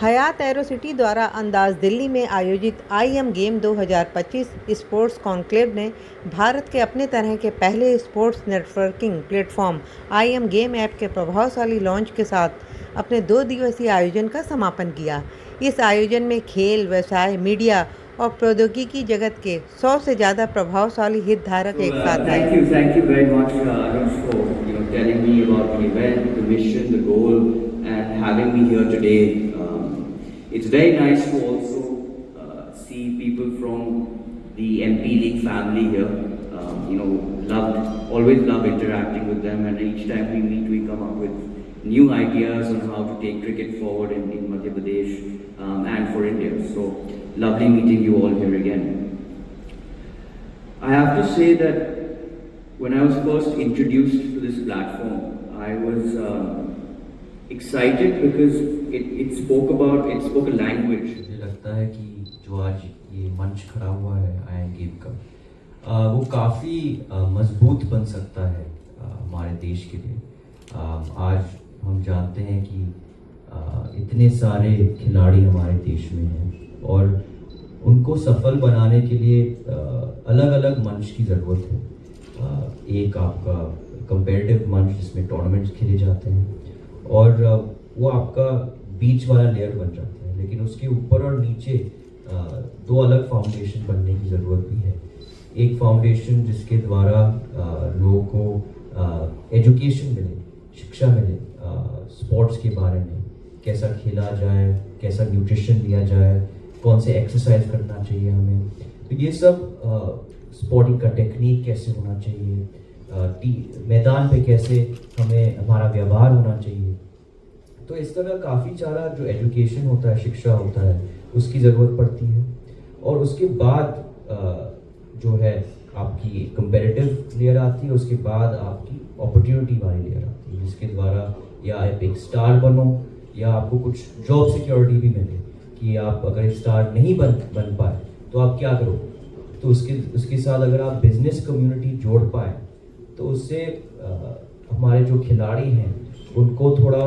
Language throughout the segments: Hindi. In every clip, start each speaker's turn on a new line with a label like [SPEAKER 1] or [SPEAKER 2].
[SPEAKER 1] हयात एरोसिटी द्वारा अंदाज दिल्ली में आयोजित आईएम गेम 2025 स्पोर्ट्स कॉन्क्लेव ने भारत के अपने तरह के पहले sports networking platform IM game app के प्रभावशाली लॉन्च के साथ अपने 2 दिवसीय आयोजन का समापन किया। इस आयोजन में खेल, व्यवसाय, मीडिया और प्रौद्योगिकी जगत के 100 से ज़्यादा प्रभावशाली हितधारक एक साथ आए।
[SPEAKER 2] Thank you very much, Anush, for telling me about the event, the mission, the goal, and having me here today. It's very nice to also see people from the MP League family here. Always love interacting with them, and each time we meet, we come up with new ideas on how to take cricket forward in Madhya Pradesh and for India. So lovely meeting you all here again. I have to say that when I was first introduced to this platform, I was excited because it spoke a language.
[SPEAKER 3] मुझे लगता है कि जो आज ये मंच खड़ा हुआ है आईएम गेम का वो काफ़ी मजबूत बन सकता है हमारे देश के लिए। आज हम जानते हैं कि इतने सारे खिलाड़ी हमारे देश में हैं और उनको सफल बनाने के लिए अलग अलग मंच की ज़रूरत है। एक आपका कंपेटिटिव मंच जिसमें टूर्नामेंट्स खेले जाते हैं और वो आपका बीच वाला लेयर बन जाता है, लेकिन उसके ऊपर और नीचे 2 अलग फाउंडेशन बनने की ज़रूरत भी है। एक फाउंडेशन जिसके द्वारा लोगों को एजुकेशन मिले, शिक्षा मिले स्पोर्ट्स के बारे में, कैसा खेला जाए, कैसा न्यूट्रिशन लिया जाए, कौन से एक्सरसाइज करना चाहिए हमें, तो ये सब स्पोर्टिंग का टेक्निक कैसे होना चाहिए, मैदान पे कैसे हमें हमारा व्यवहार होना चाहिए। तो इस तरह काफ़ी सारा जो एजुकेशन होता है, शिक्षा होता है, उसकी ज़रूरत पड़ती है। और उसके बाद जो है आपकी कंपेरेटिव लेयर आती है, उसके बाद आपकी अपॉर्चुनिटी वाली लेयर आती है, जिसके द्वारा या आप एक स्टार बनो या आपको कुछ जॉब सिक्योरिटी भी मिले कि आप अगर एक स्टार नहीं बन पाए तो आप क्या करोगे। तो उसके साथ अगर आप बिजनेस कम्युनिटी जोड़ पाए तो उससे हमारे जो खिलाड़ी हैं उनको थोड़ा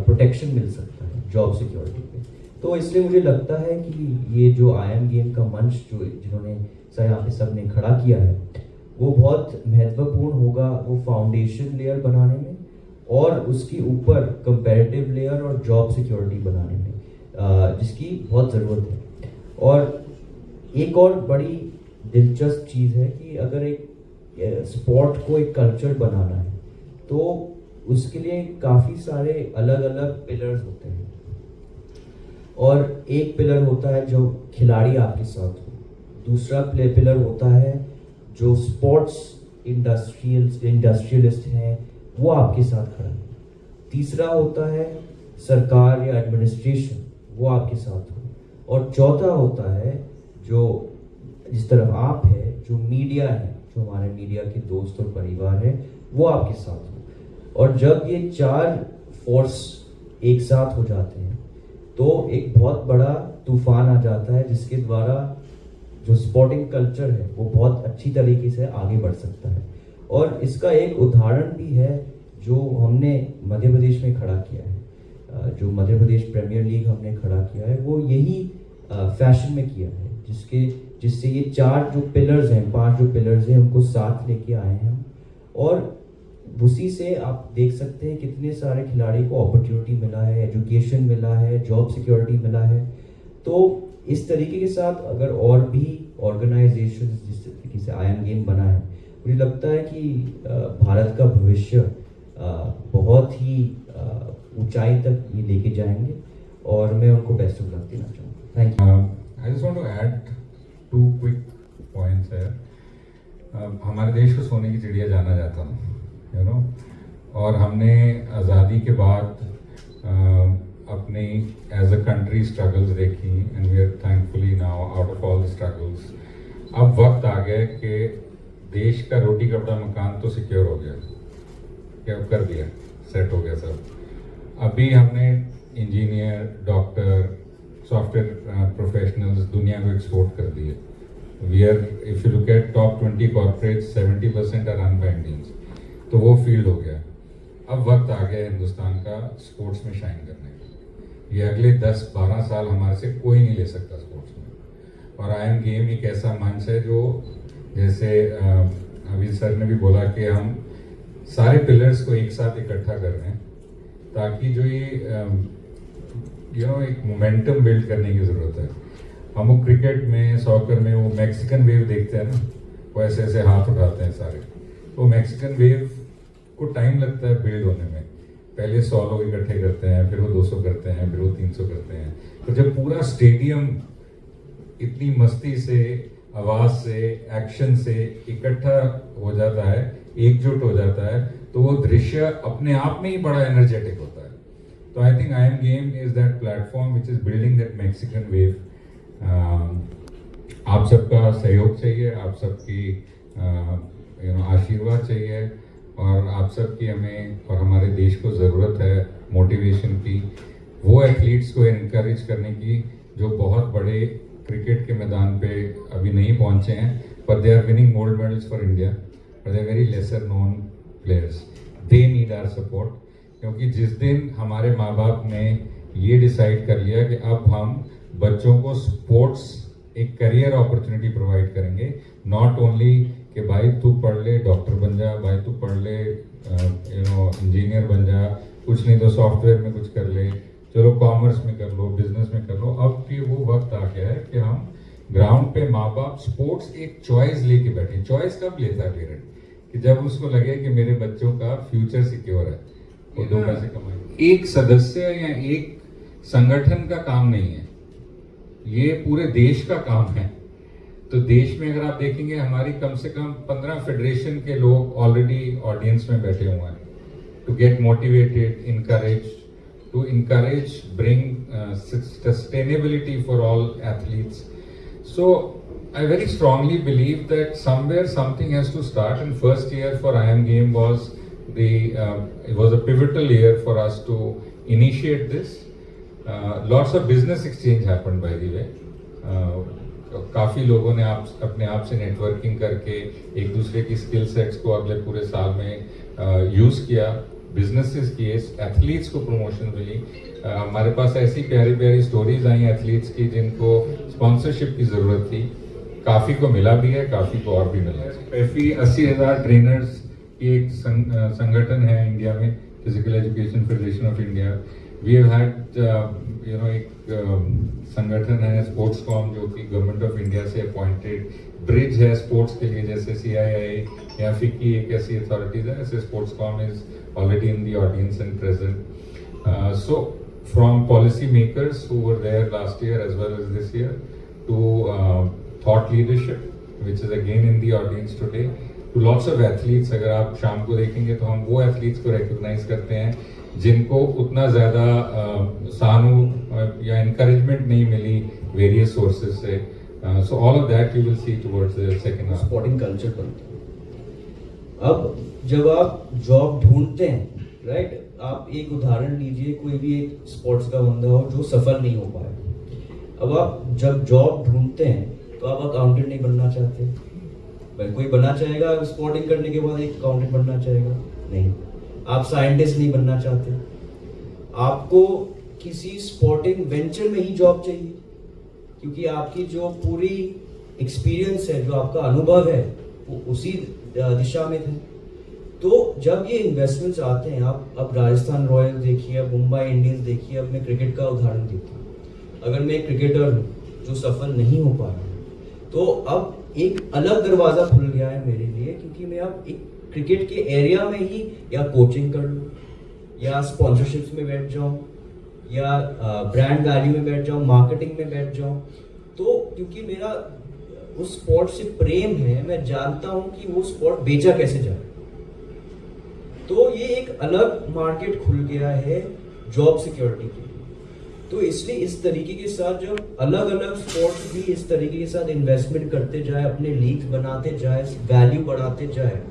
[SPEAKER 3] प्रोटेक्शन मिल सकता है जॉब सिक्योरिटी पे। तो इसलिए मुझे लगता है कि ये जो आईएम गेम का मंच जिन्होंने यहाँ पे सब ने खड़ा किया है वो बहुत महत्वपूर्ण होगा वो फाउंडेशन लेयर बनाने में और उसके ऊपर कंपैरेटिव लेयर और जॉब सिक्योरिटी बनाने में जिसकी बहुत ज़रूरत है। और एक और बड़ी दिलचस्प चीज़ है कि अगर एक स्पोर्ट को एक कल्चर बनाना है तो उसके लिए काफ़ी सारे अलग अलग पिलर्स होते हैं और एक पिलर होता है जो खिलाड़ी आपके साथ हो, दूसरा पिलर होता है जो स्पोर्ट्स इंडस्ट्रियलिस्ट हैं वो आपके साथ खड़ा है, तीसरा होता है सरकार या एडमिनिस्ट्रेशन वो आपके साथ हो, और चौथा होता है जो जिस तरफ आप है जो मीडिया है, जो हमारे मीडिया के दोस्त और परिवार है वो आपके साथ हो। और जब ये 4 फोर्स एक साथ हो जाते हैं तो एक बहुत बड़ा तूफान आ जाता है जिसके द्वारा जो स्पोर्टिंग कल्चर है वो बहुत अच्छी तरीके से आगे बढ़ सकता है। और इसका एक उदाहरण भी है जो हमने मध्य प्रदेश में खड़ा किया है, जो मध्य प्रदेश प्रीमियर लीग हमने खड़ा किया है वो यही फैशन में किया है, जिससे ये 4 जो पिलर्स हैं, 5 जो पिलर्स हैं उनको साथ लेके आए हैं हम। और उसी से आप देख सकते हैं कितने सारे खिलाड़ी को अपॉर्चुनिटी मिला है, एजुकेशन मिला है, जॉब सिक्योरिटी मिला है। तो इस तरीके के साथ अगर और भी ऑर्गेनाइजेशन जिस तरीके से आईएम गेम बना है, मुझे लगता है कि भारत का भविष्य बहुत ही ऊंचाई तक ये लेके जाएंगे और मैं उनको बेस्ट ऑफ लक देना चाहूँगा। Thank you.
[SPEAKER 4] I just want to add 2 quick points here. हमारे देश को सोने की चिड़िया जाना जाता है, और हमने आज़ादी के बाद अपनी एज अ कंट्री स्ट्रगल्स देखी and we are thankfully now out of all the struggles. अब वक्त आ गया कि देश का रोटी कपड़ा मकान तो सिक्योर हो गया, क्या कर दिया, सेट हो गया सब। अभी हमने इंजीनियर, डॉक्टर, सॉफ्टवेयर प्रोफेशनल्स दुनिया को एक्सपोर्ट कर दिए। We are, if you look at top 20 corporates 70% are run by Indians, तो वो फील्ड हो गया। अब वक्त आ गया हिंदुस्तान का स्पोर्ट्स में शाइन करने का। ये अगले 10-12 साल हमारे से कोई नहीं ले सकता स्पोर्ट्स में। और IIM गेम एक ऐसा मंच है जो, जैसे अभी सर ने भी बोला कि हम सारे पिलर्स को एक साथ इकट्ठा कर रहे हैं, ताकि जो ये एक मोमेंटम बिल्ड करने की ज़रूरत है। हम वो क्रिकेट में, सॉकर में वो मैक्सिकन वेव देखते हैं ना, वो ऐसे ऐसे हाथ उठाते हैं सारे, तो मैक्सिकन वेव को टाइम लगता है बिल्ड होने में। पहले 100 लोग इकट्ठे करते हैं, फिर वो 200 करते हैं, फिर वो 300 करते हैं। तो जब पूरा स्टेडियम इतनी मस्ती से, आवाज़ से, एक्शन से इकट्ठा हो जाता है, एकजुट हो जाता है, तो वो दृश्य अपने आप में ही बड़ा एनर्जेटिक होता है। तो I think IIM game is that platform which is building that Mexican wave. आप सबका सहयोग चाहिए, आप सबकी आशीर्वाद चाहिए, और आप सबकी हमें और हमारे देश को ज़रूरत है मोटिवेशन की, वो एथलीट्स को इनकरेज करने की जो बहुत बड़े क्रिकेट के मैदान पे अभी नहीं पहुंचे हैं, पर they are winning gold medals for India, but they are very lesser known players. They need our support, क्योंकि जिस दिन हमारे माँ बाप ने ये डिसाइड कर लिया कि अब हम बच्चों को स्पोर्ट्स एक करियर अपॉर्चुनिटी प्रोवाइड करेंगे, नॉट ओनली कि भाई तू पढ़ ले डॉक्टर बन जा, भाई तू पढ़ ले इंजीनियर बन जा, कुछ नहीं तो सॉफ्टवेयर में कुछ कर ले, चलो कॉमर्स में कर लो, बिजनेस में कर लो। अब कि वो वक्त आ गया है कि हम ग्राउंड पे माँ बाप स्पोर्ट्स एक चॉइस लेके बैठे। चॉइस कब लेता है पेरेंट? कि जब उसको लगे कि मेरे बच्चों का फ्यूचर सिक्योर है, वो 2 पैसे कमाएंगे। एक सदस्य या एक संगठन का काम नहीं है, ये पूरे देश का काम है। तो देश में अगर आप देखेंगे, हमारी कम से कम 15 फेडरेशन के लोग ऑलरेडी ऑडियंस में बैठे हुए हैं, to get motivated, to encourage, bring sustainability for all athletes. So I very strongly believe that somewhere something has to start, and first year for IIM game was it was a pivotal year for us to initiate this. Lots of business exchange happened, by the way. काफ़ी लोगों ने अपने आप से नेटवर्किंग करके एक दूसरे की स्किल सेट्स को अगले पूरे साल में यूज़ किया, बिजनेसेस किए, एथलीट्स को प्रमोशन मिली। हमारे पास ऐसी प्यारी प्यारी स्टोरीज आई एथलीट्स की जिनको स्पॉन्सरशिप की ज़रूरत थी, काफ़ी को मिला भी है, काफ़ी को और भी मिला है। 80,000 ट्रेनर्स की एक संगठन है इंडिया में, physical education federation of India. We have had एक संगठन है स्पोर्ट्सकॉम, जो कि गवर्नमेंट ऑफ इंडिया से अपॉइंटेड ब्रिज है स्पोर्ट्स के लिए, जैसे CII या FICCI एक ऐसी अथॉरिटीज है, ऐसे Sportscom is already in the audience and present. So from policy makers who were there last year as well as this year, to thought leadership which is again in the audience today, to lots of athletes. अगर आप शाम को देखेंगे तो हम वो एथलीट्स को रिकॉग्नाइज करते हैं जिनको उतना ज़्यादा या इनकरेजमेंट नहीं मिली वेरियस सोर्सेज से। So all of that you will see towards the second half.
[SPEAKER 5] Sporting culture बनता है। अब जब आप जॉब ढूंढते हैं, राइट, आप एक उदाहरण लीजिए, कोई भी एक स्पोर्ट्स का बंदा हो जो सफल नहीं हो पाया। अब आप जब जॉब ढूंढते हैं तो आप अकाउंटेंट नहीं बनना चाहते। भाई कोई बनना चाहेगा स्पोर्टिंग करने के बाद एक अकाउंटेंट बनना चाहेगा? नहीं। आप साइंटिस्ट नहीं बनना चाहते, आपको किसी स्पोर्टिंग वेंचर में ही जॉब चाहिए, क्योंकि आपकी जो पूरी एक्सपीरियंस है, जो आपका अनुभव है, वो उसी दिशा में थे। तो जब ये इन्वेस्टमेंट्स आते हैं, आप अब राजस्थान रॉयल्स देखिए, अब मुंबई इंडियंस देखिए, अब मैं क्रिकेट का उदाहरण देता हूँ। अगर मैं एक क्रिकेटर हूँ जो सफल नहीं हो पा रहा, तो अब एक अलग दरवाज़ा खुल गया है मेरे लिए, क्योंकि मैं अब एक क्रिकेट के एरिया में ही या कोचिंग कर लूँ, या स्पॉन्सरशिप्स में बैठ जाऊँ, या ब्रांड वैल्यू में बैठ जाऊँ, मार्केटिंग में बैठ जाऊँ। तो क्योंकि मेरा उस स्पोर्ट से प्रेम है, मैं जानता हूँ कि वो स्पोर्ट बेचा कैसे जाए। तो ये एक अलग मार्केट खुल गया है जॉब सिक्योरिटी के लिए। तो इसलिए इस तरीके के साथ जब अलग अलग स्पोर्ट्स भी इस तरीके के साथ इन्वेस्टमेंट करते जाए, अपने लीग बनाते जाए, वैल्यू बढ़ाते जाए,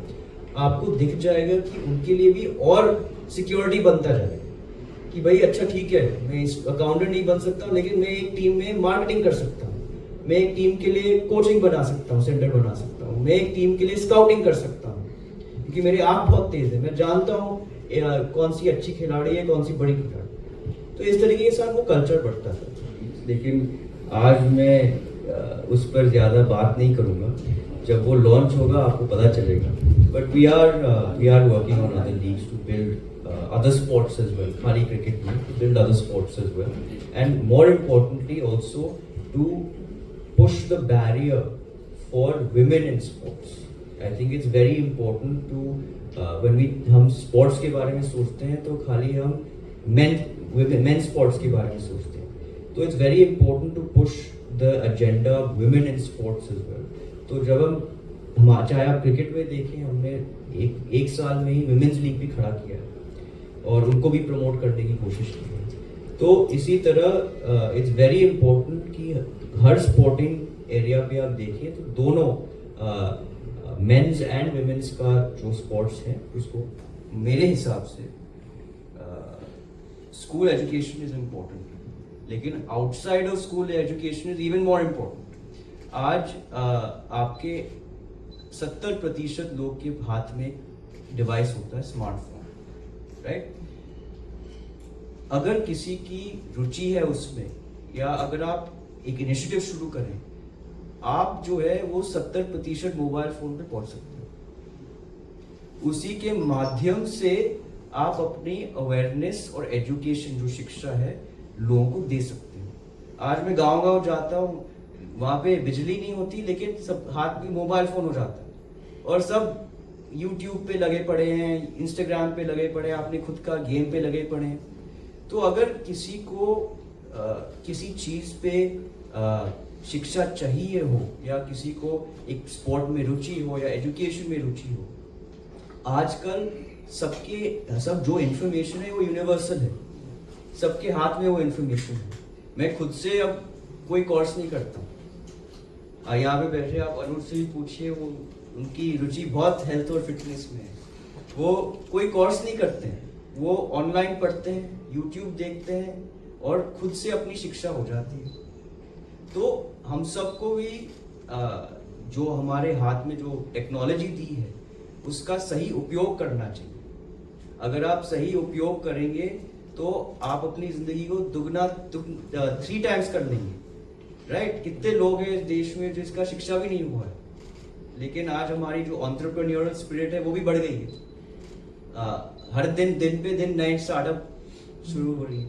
[SPEAKER 5] आपको दिख जाएगा कि उनके लिए भी और सिक्योरिटी बनता जाएगा कि भाई अच्छा ठीक है, मैं इस अकाउंटेंट नहीं बन सकता, लेकिन मैं एक टीम में मार्केटिंग कर सकता हूँ, मैं एक टीम के लिए कोचिंग बना सकता हूँ, सेंटर बना सकता हूँ, मैं एक टीम के लिए स्काउटिंग कर सकता हूँ, क्योंकि मेरी आँख बहुत तेज है, मैं जानता हूँ कौन सी अच्छी खिलाड़ी है, कौन सी बड़ी खिलाड़ी। तो इस तरीके के साथ वो कल्चर बढ़ता था। लेकिन आज मैं उस पर ज़्यादा बात नहीं करूँगा, जब वो लॉन्च होगा आपको पता चलेगा। But we are working on other leagues to build other sports as well, खाली cricket में, to build other sports as well, and more importantly also to push the barrier for women in sports. I think it's very important to when हम sports के बारे में सोचते हैं तो खाली हम men sports के बारे में सोचते हैं, तो it's very important to push the agenda of women in sports as well. तो जब हम चाहे आप क्रिकेट में देखें, हमने एक साल में ही विमेंस लीग भी खड़ा किया है और उनको भी प्रमोट करने की कोशिश की है। तो इसी तरह इट्स वेरी इम्पोर्टेंट कि हर स्पोर्टिंग एरिया पे आप देखें तो दोनों मेंस एंड विमेंस का जो स्पोर्ट्स हैं उसको मेरे हिसाब से स्कूल एजुकेशन इज इम्पोर्टेंट, लेकिन outside of school education is even more important. आज आपके 70% लोग के हाथ में डिवाइस होता है, स्मार्टफोन, राइट? अगर किसी की रुचि है उसमें, या अगर आप एक इनिशिएटिव शुरू करें, आप जो है वो 70% मोबाइल फोन पे पहुंच सकते हो। उसी के माध्यम से आप अपनी अवेयरनेस और एजुकेशन, जो शिक्षा है, लोगों को दे सकते हो। आज मैं गांव जाता हूँ, वहां पे बिजली नहीं होती, लेकिन सब हाथ में मोबाइल फोन हो जाता है और सब यूट्यूब पे लगे पड़े हैं, इंस्टाग्राम पे लगे पड़े हैं, अपने खुद का गेम पे लगे पड़े हैं। तो अगर किसी को किसी चीज पे शिक्षा चाहिए हो, या किसी को एक स्पोर्ट में रुचि हो या एजुकेशन में रुचि हो, आजकल सब जो इन्फॉर्मेशन है वो यूनिवर्सल है, सबके हाथ में वो इन्फॉर्मेशन है। मैं खुद से अब कोई कोर्स नहीं करता। यहाँ पे बैठे आप अनुज से भी पूछिए, वो उनकी रुचि बहुत हेल्थ और फिटनेस में है, वो कोई कोर्स नहीं करते हैं, वो ऑनलाइन पढ़ते हैं, यूट्यूब देखते हैं और खुद से अपनी शिक्षा हो जाती है। तो हम सबको भी जो हमारे हाथ में जो टेक्नोलॉजी दी है उसका सही उपयोग करना चाहिए। अगर आप सही उपयोग करेंगे तो आप अपनी जिंदगी को दुगना 3 टाइम्स कर लेंगे, राइट? कितने लोग हैं इस देश में जिसका शिक्षा भी नहीं हुआ है, लेकिन आज हमारी जो एंटरप्रेन्योरल स्पिरिट है वो भी बढ़ गई है। हर दिन पे दिन नए स्टार्टअप शुरू हो रही है।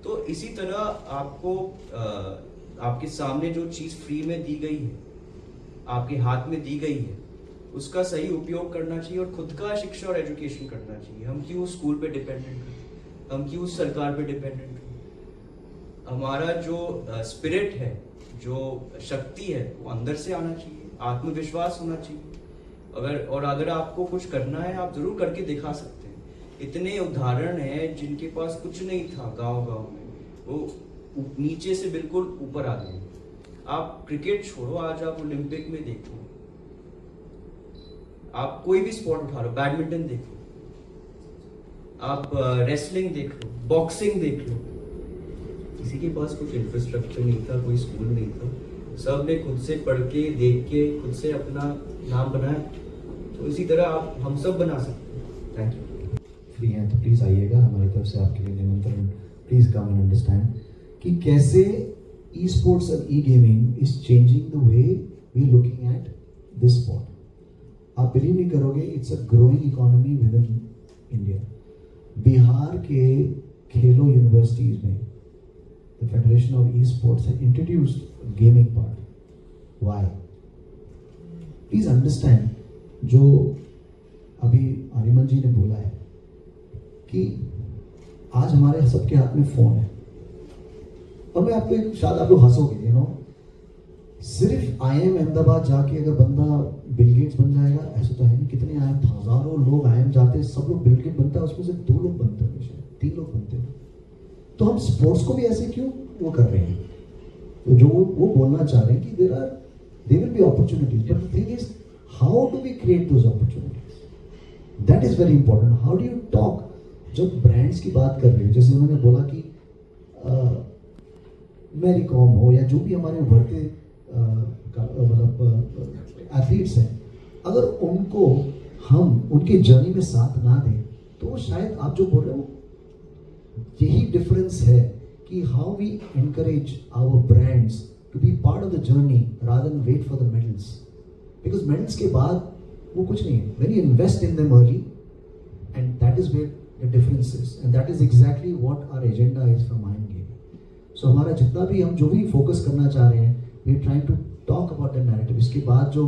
[SPEAKER 5] तो इसी तरह आपको आपके सामने जो चीज फ्री में दी गई है, आपके हाथ में दी गई है, उसका सही उपयोग करना चाहिए और खुद का शिक्षा और एजुकेशन करना चाहिए। हम क्यों स्कूल पे डिपेंडेंट हैं, हम क्यों सरकार पे डिपेंडेंट हैं? हमारा जो स्पिरिट है, जो शक्ति है, वो अंदर से आना चाहिए, आत्मविश्वास होना चाहिए। अगर आपको कुछ करना है, आप जरूर करके दिखा सकते हैं। इतने उदाहरण हैं जिनके पास कुछ नहीं था गांव में, वो नीचे से बिल्कुल ऊपर आ गए। आप क्रिकेट छोड़ो, आज आप ओलंपिक में देखो, आप कोई भी स्पोर्ट उठा लो, बैडमिंटन देख लो, आप रेसलिंग देख लो, बॉक्सिंग देख लो, किसी के पास कुछ इंफ्रास्ट्रक्चर नहीं था, कोई स्कूल नहीं था, सब ने खुद से पढ़ के, देख के, खुद से अपना नाम बनाया। तो इसी तरह हम सब बना सकते हैं। Thank you.
[SPEAKER 6] फ्री हैं तो प्लीज़ आइएगा, हमारी तरफ से आपके लिए निमंत्रण। प्लीज़ कम एंड अंडरस्टैंड कि कैसे ई स्पोर्ट्स और e gaming is changing the way we looking at this sport. आप बिलीव नहीं करोगे, it's a growing economy within India. Bihar के खेलो यूनिवर्सिटीज में the federation of e sports have introduced gaming part. Why? Please understand, जो अभी आर्यमन जी ने बोला है कि आज हमारे सबके हाथ में फोन है, और मैं आपको शायद आप लोग हंसोगे, यू नो, सिर्फ IIM अहमदाबाद जाके अगर बंदा बिल गेट्स बन जाएगा, ऐसा तो है नहीं। कितने IIM, हजारों लोग IIM जाते हैं, सब लोग बिल गेट बनता है, उसमें से 2 लोग बनते हैं, 3 लोग बनते हैं। तो हम स्पोर्ट्स को भी ऐसे क्यों वो कर रहे हैं? तो जो वो बोलना चाह रहे हैं कि there will be opportunities, but the thing is how do we create those opportunities? That is very important. How do you talk? जब ब्रांड्स की बात कर रहे हो, जैसे उन्होंने बोला कि मैरी कॉम हो या जो भी हमारे उभरते मतलब एथलीट्स हैं, अगर उनको हम उनके जर्नी में साथ ना दें तो शायद आप जो बोल रहे हो यही डिफरेंस है कि how we encourage our brands to be part of the journey rather than wait for the medals. Because medals के बाद वो कुछ नहीं है. When you invest in them early, and that is where the difference is, and that is exactly what our agenda is from IM Gaming. So हमारा जितना भी हम जो भी फोकस करना चाह रहे हैं, we are trying to talk about the narrative. इसके बाद जो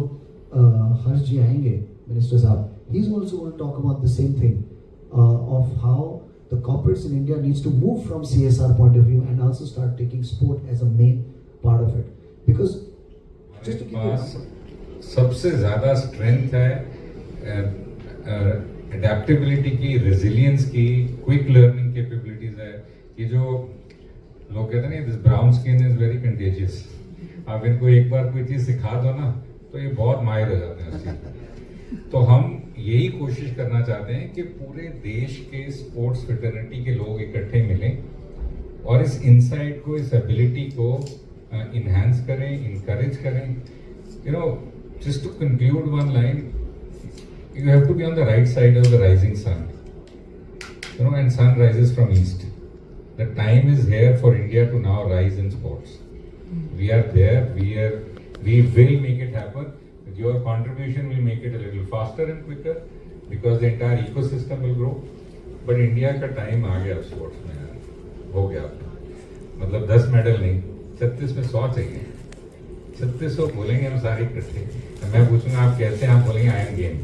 [SPEAKER 6] हर्ष जी आएंगे, मिनिस्टर साहब, he is also going to talk about the same thing of how the corporates in India needs to move from CSR point of view and also start taking sport as a main part of it. Because just to give you an example,
[SPEAKER 4] सबसे ज़्यादा स्ट्रेंथ है एडेप्टेबिलिटी की, रेजिलियंस की, क्विक लर्निंग कैपेबिलिटीज है. ये जो लोग कहते हैं ना, this brown skin is very contagious. आप इनको एक बार कोई चीज़ सिखा दो ना तो ये बहुत माहिर हो जाते हैं उस चीज़. तो हम यही कोशिश करना चाहते हैं कि पूरे देश के स्पोर्ट्स फ्रेटर्निटी के लोग इकट्ठे मिलें और इस इनसाइट को, इस एबिलिटी को इन्हांस करें, इनकरेज करें. You know, just to conclude one line, you have to be on the right side of the rising sun. You know, and sun rises from east. The time is here for India to now rise in sports. We are there. We will make it happen. Your contribution will make it a little faster and quicker because the entire ecosystem will grow. But India का time आ गया sports में यार, हो गया. मतलब 10 मेडल नहीं, 36 में 100 चाहिए. 3600 बोलेंगे हम सारे इकट्ठे. मैं पूछूंगा आप कैसे, आप बोलेंगे IM Game.